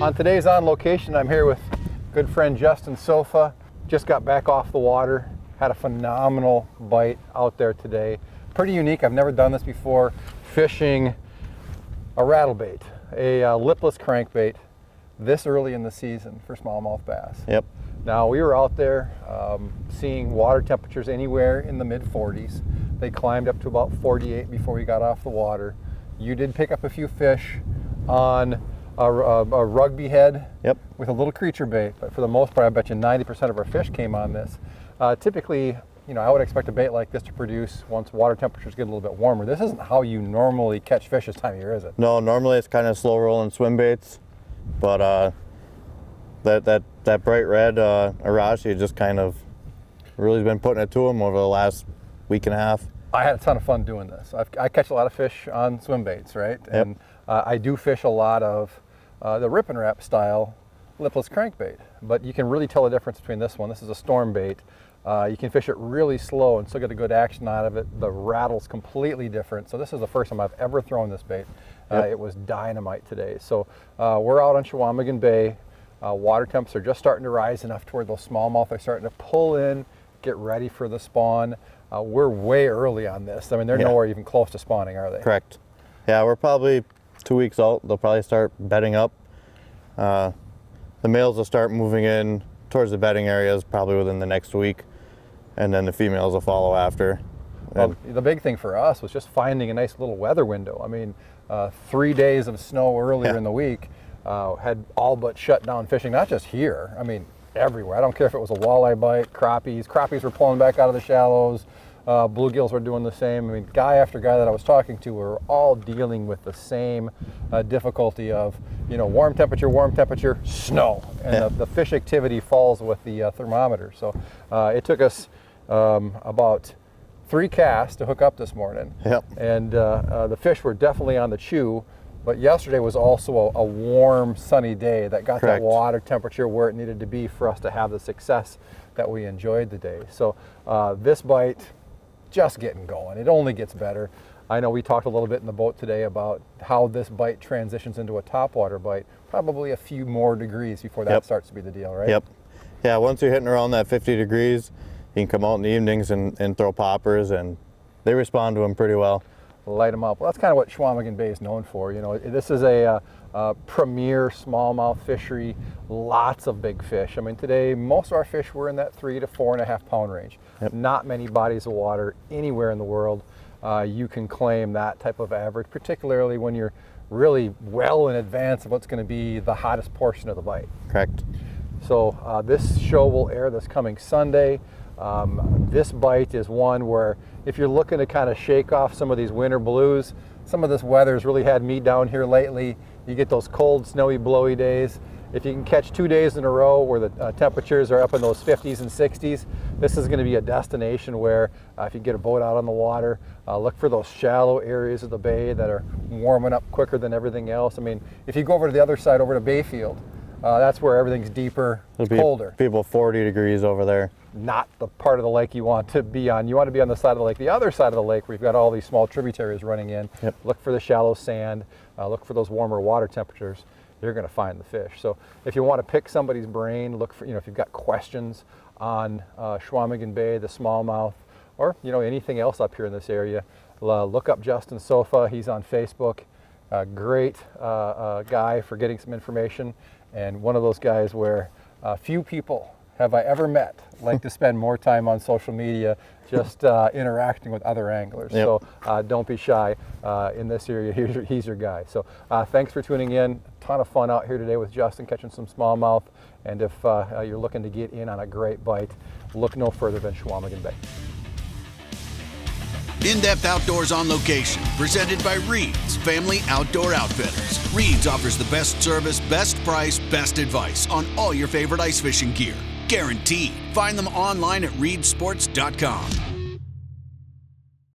On today's On Location, I'm here with good friend Justin Sofa. Just got back off the water, had a phenomenal bite out there today. Pretty unique, I've never done this before, fishing a rattlebait, a lipless crankbait this early in the season for smallmouth bass. Yep. Now we were out there seeing water temperatures anywhere in the mid 40s. They climbed up to about 48 before we got off the water. You did pick up a few fish on a rugby head. Yep. With a little creature bait, but for the most part, I bet you 90% of our fish came on this. Typically, I would expect a bait like this to produce once water temperatures get a little bit warmer. This isn't how you normally catch fish this time of year, is it? No, normally it's kind of slow rolling swim baits, but that bright red Arashi just kind of really been putting it to them over the last week and a half. I had a ton of fun doing this. I catch a lot of fish on swim baits, right? Yep. And I do fish a lot of the rip and wrap style lipless crankbait, but you can really tell the difference between this one. This is a storm bait. You can fish it really slow and still get a good action out of it. The rattle's completely different. So this is the first time I've ever thrown this bait. Yep. It was dynamite today. So we're out on Chequamegon Bay. Water temps are just starting to rise enough to where those smallmouth are starting to pull in, get ready for the spawn. We're way early on this. I mean, they're nowhere even close to spawning, are they? Correct. Yeah, we're probably 2 weeks out. They'll probably start bedding up. The males will start moving in towards the bedding areas probably within the next week, and then the females will follow after. Well, the big thing for us was just finding a nice little weather window. I mean, 3 days of snow earlier in the week had all but shut down fishing, not just here, I mean, everywhere. I don't care if it was a walleye bite, crappies. Crappies were pulling back out of the shallows. Bluegills were doing the same. I mean, guy after guy that I was talking to were all dealing with the same difficulty of, warm temperature, snow. And the fish activity falls with the thermometer. So it took us about 3 casts to hook up this morning. Yep. And the fish were definitely on the chew. But yesterday was also a warm, sunny day that got Correct. that water temperature where it needed to be for us to have the success that we enjoyed today. So this bite, just getting going. It only gets better. I know we talked a little bit in the boat today about how this bite transitions into a topwater bite. Probably a few more degrees before that starts to be the deal, right? Yep. Yeah, once you're hitting around that 50 degrees, you can come out in the evenings and throw poppers, and they respond to them pretty well. Light them up. Well, that's kind of what Chequamegon Bay is known for. This is a premier smallmouth fishery, lots of big fish. I mean, today, most of our fish were in that 3 to 4.5 pound range. Yep. Not many bodies of water anywhere in the world you can claim that type of average, particularly when you're really well in advance of what's going to be the hottest portion of the bite. Correct. So this show will air this coming Sunday. This bite is one where if you're looking to kind of shake off some of these winter blues, some of this weather's really had me down here lately. You get those cold, snowy, blowy days. If you can catch 2 days in a row where the temperatures are up in those 50s and 60s, this is going to be a destination where if you get a boat out on the water, look for those shallow areas of the bay that are warming up quicker than everything else. I mean, if you go over to the other side, over to Bayfield, that's where everything's deeper, it's colder. People 40 degrees over there. Not the part of the lake you want to be on. You want to be on the side of the lake, the other side of the lake where you've got all these small tributaries running in. Yep. Look for the shallow sand, look for those warmer water temperatures. You're going to find the fish. So if you want to pick somebody's brain, look for, if you've got questions on Chequamegon Bay, the smallmouth, or anything else up here in this area, look up Justin Sofa. He's on Facebook. Great guy for getting some information, and one of those guys where few people have I ever met like to spend more time on social media just interacting with other anglers. Yep. So don't be shy in this area. He's your guy. So thanks for tuning in. Ton of fun out here today with Justin catching some smallmouth. And if you're looking to get in on a great bite, look no further than Chequamegon Bay. In-depth outdoors on location, presented by Reed's Family Outdoor Outfitters. Reed's offers the best service, best price, best advice on all your favorite ice fishing gear. Guaranteed. Find them online at reedsports.com.